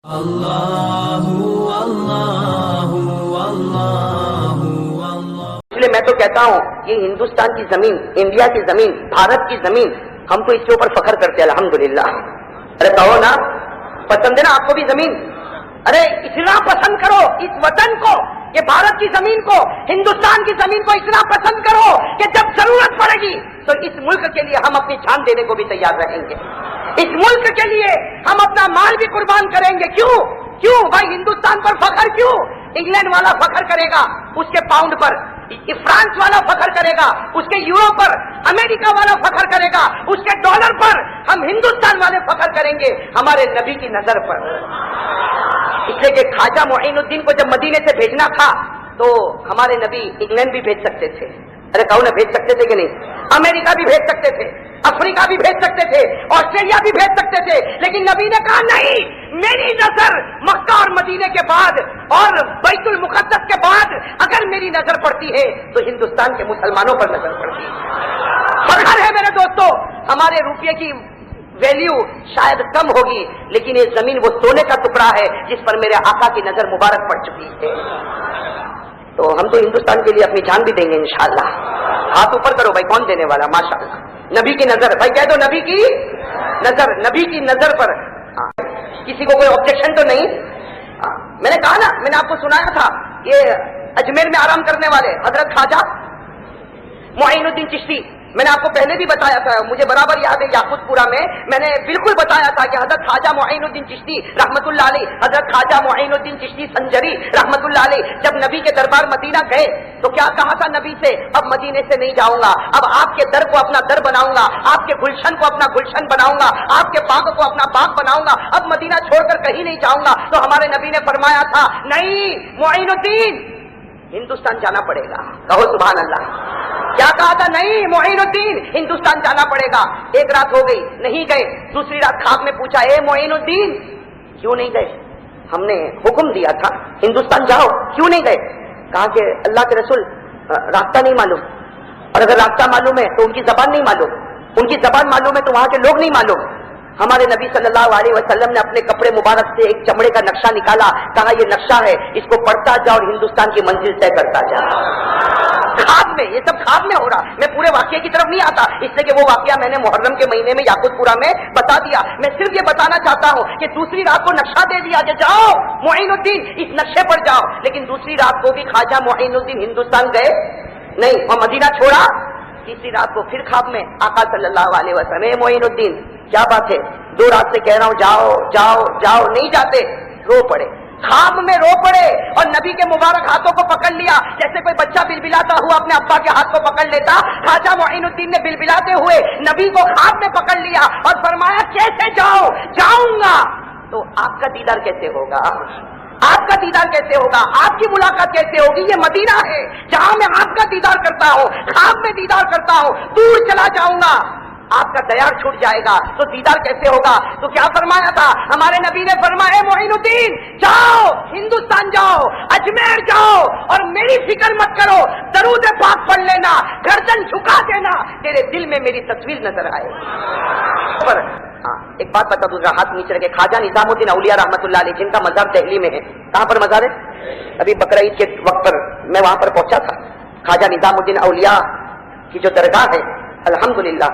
इसलिए मैं तो कहता हूँ ये हिंदुस्तान की जमीन, इंडिया की जमीन, भारत की जमीन, हम तो इसके ऊपर फख्र करते हैं अल्हम्दुलिल्लाह। अरे कहो ना, पसंद है ना आपको भी जमीन? अरे इतना पसंद करो इस वतन को, ये भारत की जमीन को, हिंदुस्तान की जमीन को इतना पसंद करो कि जब जरूरत पड़ेगी तो इस मुल्क के लिए हम अपनी जान देने को भी तैयार रहेंगे। इस मुल्क के लिए हम अपना माल भी कुर्बान करेंगे। क्यों क्यों भाई, हिंदुस्तान पर फख्र क्यों? इंग्लैंड वाला फख्र करेगा उसके पाउंड पर, फ्रांस वाला फख्र करेगा उसके यूरो पर, अमेरिका वाला फख्र करेगा उसके डॉलर पर, हम हिंदुस्तान वाले फख्र करेंगे हमारे नबी की नजर पर। इसलिए कि ख्वाजा मोइनुद्दीन को जब मदीने से भेजना था तो हमारे नबी इंग्लैंड भी भेज सकते थे। अरे कहो ना, भेज सकते थे कि नहीं? अमेरिका भी भेज सकते थे, अफ्रीका भी भेज सकते थे, ऑस्ट्रेलिया भी भेज सकते थे, लेकिन नबी ने कहा नहीं, मेरी नजर मक्का और मदीने के बाद और बैतुल मुकद्दस के बाद अगर मेरी नजर पड़ती है तो हिंदुस्तान के मुसलमानों पर नजर पड़ती है। फख्र है मेरे दोस्तों, हमारे रुपये की वैल्यू शायद कम होगी, लेकिन ये जमीन वो सोने का टुकड़ा है जिस पर मेरे आका की नजर मुबारक पड़ चुकी है। तो हम तो हिंदुस्तान के लिए अपनी जान भी देंगे इंशाअल्लाह। हाथ ऊपर करो भाई, कौन देने वाला? माशाअल्लाह, नबी की नजर, भाई कह दो नबी की नजर, नबी की नजर पर। किसी को कोई ऑब्जेक्शन तो नहीं? मैंने कहा ना, मैंने आपको सुनाया था, ये अजमेर में आराम करने वाले हजरत ख्वाजा मोइनुद्दीन चिश्ती, मैंने आपको पहले भी बताया था, मुझे बराबर याद है, याकुतपुरा में मैंने बिल्कुल बताया था कि हजरत ख्वाजा मोइनुद्दीन चिश्ती रहमतुल्लाह अलैह, हजरत ख्वाजा मोइनुद्दीन चिश्ती संजरी रहमतुल्लाह अलैह जब नबी के दरबार मदीना गए तो क्या कहा था नबी से? अब मदीने से नहीं जाऊंगा, अब आपके दर को अपना दर बनाऊंगा, आपके गुलशन को अपना गुलशन बनाऊंगा, आपके बाग को अपना बाग बनाऊंगा, अब मदीना छोड़कर कहीं नहीं जाऊंगा। तो हमारे नबी ने फरमाया था, नहीं मोइनुद्दीन, हिंदुस्तान जाना पड़ेगा। कहो सुभान अल्लाह। क्या कहा था? नहीं मोइनुद्दीन, हिंदुस्तान जाना पड़ेगा। एक रात हो गई, नहीं गए। दूसरी रात ख्वाब में पूछा, ए मोइनुद्दीन क्यों नहीं गए? हमने हुक्म दिया था हिंदुस्तान जाओ, क्यों नहीं गए? कहा कि अल्लाह के रसूल रास्ता नहीं मालूम, और अगर रास्ता मालूम है तो उनकी जबान नहीं मालूम, उनकी जबान मालूम है तो वहां के लोग नहीं मालूम। हमारे नबी सल्लल्लाहु अलैहि वसल्लम ने अपने कपड़े मुबारक से एक चमड़े का नक्शा निकाला, कहा ये नक्शा है, इसको पढ़ता जा और हिंदुस्तान की मंजिल तय करता जा। ख्वाब में, ये सब ख्वाब में हो रहा। मैं पूरे वाकये की तरफ नहीं आता, इसलिए कि वो वाकया मैंने मुहर्रम के महीने में याकुतपुरा में बता दिया। मैं सिर्फ ये बताना चाहता हूँ कि दूसरी रात को नक्शा दे दिया कि जाओ मोइनुद्दीन इस नक्शे पर जाओ, लेकिन दूसरी रात को भी ख्वाजा मोइनुद्दीन हिंदुस्तान गए नहीं और मदीना छोड़ा। तीसरी रात को फिर ख्वाब में आका सल्लल्लाहु अलैहि वसल्लम, मोइनुद्दीन क्या बात है, 2 रात से कह रहा हूँ जाओ जाओ जाओ, नहीं जाते। रो पड़े, ख्वाब में रो पड़े और नबी के मुबारक हाथों को पकड़ लिया, जैसे कोई बच्चा बिलबिलाता हुआ अपने अब्बा के हाथ को पकड़ लेता। ख्वाजा मोइनुद्दीन ने बिलबिलाते हुए नबी को ख्वाब में पकड़ लिया और फरमाया, कैसे जाओ? जाऊंगा तो आपका दीदार कैसे होगा? आपका दीदार कैसे होगा? आपकी मुलाकात कैसे होगी? ये मदीना है जहां मैं आपका दीदार करता हूँ, ख्वाब में दीदार करता हूँ, दूर चला जाऊंगा, आपका दयार छूट जाएगा तो दीदार कैसे होगा? तो क्या फरमाया था हमारे नबी ने? फरमाया, मोइनुद्दीन जाओ, हिंदुस्तान जाओ, अजमेर जाओ और मेरी फिक्र मत करो, दरूद पाक पढ़ लेना, गर्दन झुका देना, तेरे दिल में मेरी तस्वीर नजर आए। पर हाँ, एक बात बता दूं, हाथ नीचे रखे, ख्वाजा निजामुद्दीन औलिया रहमतुल्लाह अलैह जिनका मज़ार दिल्ली में है। कहाँ पर मज़ार है? अभी बकरा ईद के वक्त पर मैं वहां पर पहुंचा था। ख्वाजा निजामुद्दीन औलिया की जो दरगाह है, अल्हम्दुलिल्लाह,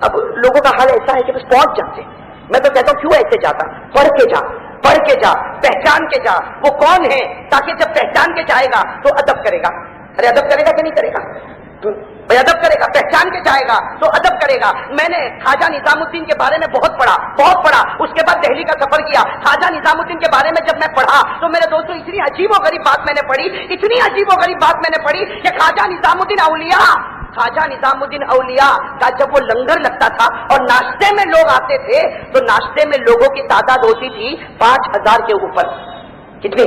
अब लोगों का हाल ऐसा है कि बस पहुंच जाते। मैं तो कहता हूँ क्यों ऐसे जाता? पढ़ के जा, पढ़ के जा, पहचान के जा वो कौन है, ताकि जब पहचान के जाएगा तो अदब करेगा। अरे अदब करेगा कि नहीं करेगा? भाई अदब करेगा, पहचान के जाएगा तो अदब करेगा। मैंने ख्वाजा निजामुद्दीन के बारे में बहुत पढ़ा। उसके बाद दिल्ली का सफर किया। ख्वाजा निजामुद्दीन के बारे में जब मैं पढ़ा तो मेरे दोस्तों इतनी अजीबोगरीब बात मैंने पढ़ी, इतनी अजीबोगरीब बात मैंने पढ़ी कि ख्वाजा निजामुद्दीन औलिया का जब वो लंगर लगता था और नाश्ते में लोग आते थे तो नाश्ते में लोगों की तादाद होती थी 5000 के ऊपर। कितने?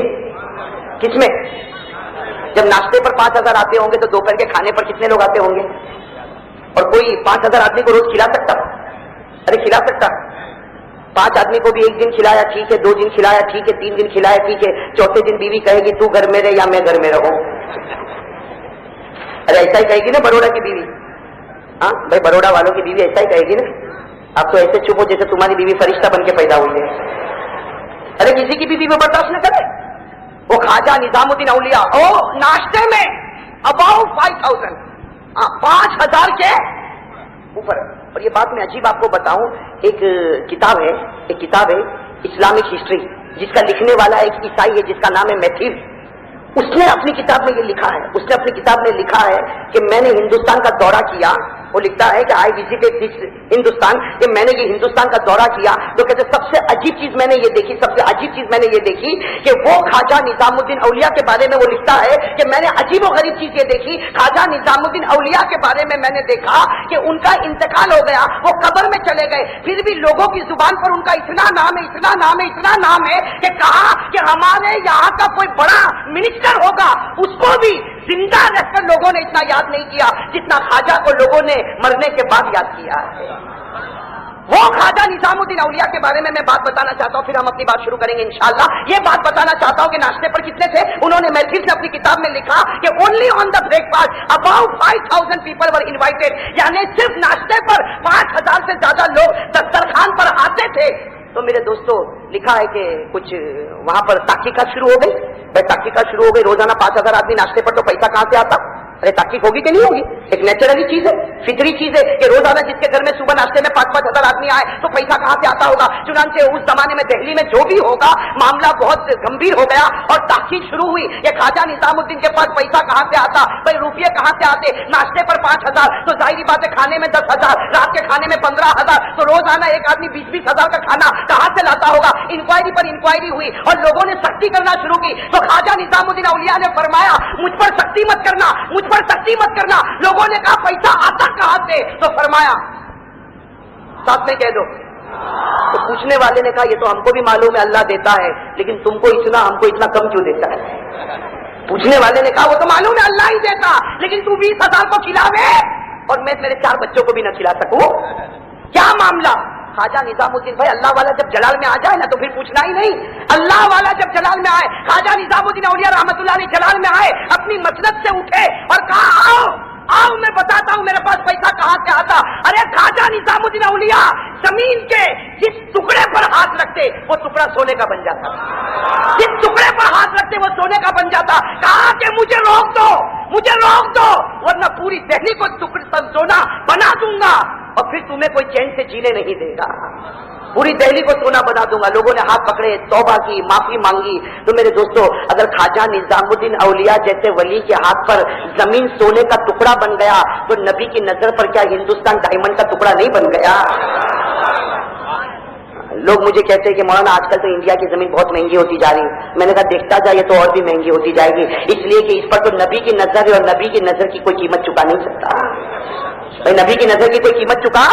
जब नाश्ते पर 5000 आते होंगे तो दोपहर के खाने पर कितने लोग आते होंगे? और कोई 5000 आदमी को रोज खिला सकता? अरे खिला सकता? 5 आदमी को भी एक दिन खिलाया ठीक है, 2 दिन खिलाया ठीक है, 3 दिन खिलाया ठीक है, चौथे दिन बीवी कहेगी तू घर में रहे या मैं घर में रहूं। अरे ऐसा ही कहेगी ना बड़ौदा की बीवी? हाँ भाई, बड़ौदा वालों की बीवी ऐसा ही कहेगी ना। आप तो ऐसे चुप हो जैसे तुम्हारी बीवी फरिश्ता बन के पैदा हुई है। ارے کسی کی بیوی وہ برداشت نہ کرے. وہ خواجہ نظام الدین اولیاء ناشتے میں اباؤٹ 5000 5000 کے اوپر. اور یہ بات میں عجیب آپ کو بتاؤں, ایک کتاب ہے اسلامک ہسٹری, جس کا لکھنے والا ایک عیسائی ہے جس کا نام ہے میتھیو. اس نے اپنی کتاب میں یہ لکھا ہے, کہ میں نے ہندوستان کا دورہ کیا. وہ لکھتا ہے کہ آئی وزٹڈ دس ہندوستان, کہ میں نے یہ ہندوستان کا دورہ کیا تو کہتے سب سے عجیب چیز میں نے یہ دیکھی کہ وہ خواجہ نظام الدین اولیاء کے بارے میں وہ لکھتا ہے کہ میں نے عجیب و غریب چیز یہ دیکھی, خواجہ نظام الدین اولیاء کے بارے میں نے دیکھا کہ ان کا انتقال ہو گیا, وہ قبر میں چلے گئے, پھر بھی لوگوں کی زبان پر ان کا اتنا نام ہے کہ کہا کہ ہمارے یہاں کا کوئی بڑا منسٹر ہوگا, اس کو بھی زندہ رہ کر لوگوں نے اتنا یاد نہیں کیا جتنا خواجہ کو لوگوں نے مرنے کے بعد یاد کیا ہے. وہ خواجہ نظام الدین اولیاء کے بارے میں بات بتانا چاہتا ہوں, پھر ہم اپنی بات شروع کریں گے انشاءاللہ. یہ بات بتانا چاہتا ہوں کہ ناشتے پر کتنے تھے. انہوں نے میتھیو نے اپنی کتاب میں لکھا کہ only on the break fast about 5000 people were invited, یعنی صرف ناشتے پر 5000 سے زیادہ لوگ دسترخوان پر آتے تھے. تو میرے دوستو لکھا ہے کہ کچھ وہاں پر تحقیقات شروع ہو گئی. روزانہ 5000 آدمی ناشتے پر, تو پیسہ کہاں سے آتا؟ ارے تحقیق ہوگی کہ نہیں ہوگی؟ ایک نیچرلی چیز ہے, فطری چیز ہے کہ روزانہ جس کے گھر میں صبح ناشتے میں 5,000 آدمی آئے تو پیسہ کہاں سے آتا ہوگا. چنانچہ اس زمانے میں دہلی میں جو بھی ہوگا معاملہ بہت گمبھیر ہو گیا اور تحقیق شروع ہوئی کہ خواجہ نظام الدین کے پاس پیسہ کہاں سے آتا, بھائی روپیے کہاں سے آتے. ناشتے پر 5,000 تو ظاہری بات ہے, کھانے میں 10,000, رات کے کھانے میں 15,000, تو روزانہ ایک آدمی 20,000 کا کھانا کہاں سے لاتا ہوگا. انکوائری پر انکوائری ہوئی اور لوگوں نے سختی کرنا شروع کی. تو خواجہ نظام الدین اولیاء نے فرمایا مجھ پر سختی مت کرنا. لوگوں نے کہا پیسہ آتا کہاں سے؟ تو فرمایا ساتھ میں کہہ دو. تو پوچھنے والے نے کہا یہ تو ہم کو بھی معلوم ہے اللہ دیتا ہے, لیکن تم کو اتنا, ہم کو اتنا کم کیوں دیتا ہے؟ پوچھنے والے نے کہا وہ تو معلوم ہے اللہ ہی دیتا, لیکن تو 20,000 کو کھلاوے اور میں میرے 4 بچوں کو بھی نہ کھلا سکوں, کیا معاملہ؟ خواجہ نظام الدین بھائی اللہ والا جب جلال میں آ جائے نا تو پھر پوچھنا ہی نہیں. اللہ والا جب جلال میں آئے, خواجہ نظام الدین اولیاء رحمۃ اللہ علیہ جلال میں آئے, اپنی مسند سے اٹھے اور کہا آؤ میں بتاتا ہوں میرے پاس پیسہ کہاں سے آتا. ارے خواجہ نظام الدین اولیاء زمین کے جس ٹکڑے پر ہاتھ رکھتے وہ ٹکڑا سونے کا بن جاتا, جس ٹکڑے پر ہاتھ رکھتے وہ سونے کا بن جاتا. کہا کہ مجھے روک دو ورنہ پوری دہلی کو سونا بنا دوں گا اور پھر تمہیں کوئی چین سے جینے نہیں دے گا. پوری دہلی کو سونا بنا دوں گا. لوگوں نے ہاتھ پکڑے, توبہ کی, معافی مانگی. تو میرے دوستو اگر خواجہ نظام الدین اولیاء جیسے ولی کے ہاتھ پر زمین سونے کا ٹکڑا بن گیا تو نبی کی نظر پر کیا ہندوستان ڈائمنڈ کا ٹکڑا نہیں بن گیا؟ لوگ مجھے کہتے ہیں کہ مولانا آج کل تو انڈیا کی زمین بہت مہنگی ہوتی جا رہی ہے. میں نے کہا دیکھتا جائے تو اور بھی مہنگی ہوتی جائے گی, اس لیے کہ اس پر تو نبی کی نظر ہے اور نبی کی نظر کی کوئی قیمت چکا نہیں سکتا. نبی کی نظر کی کوئی قیمت چکا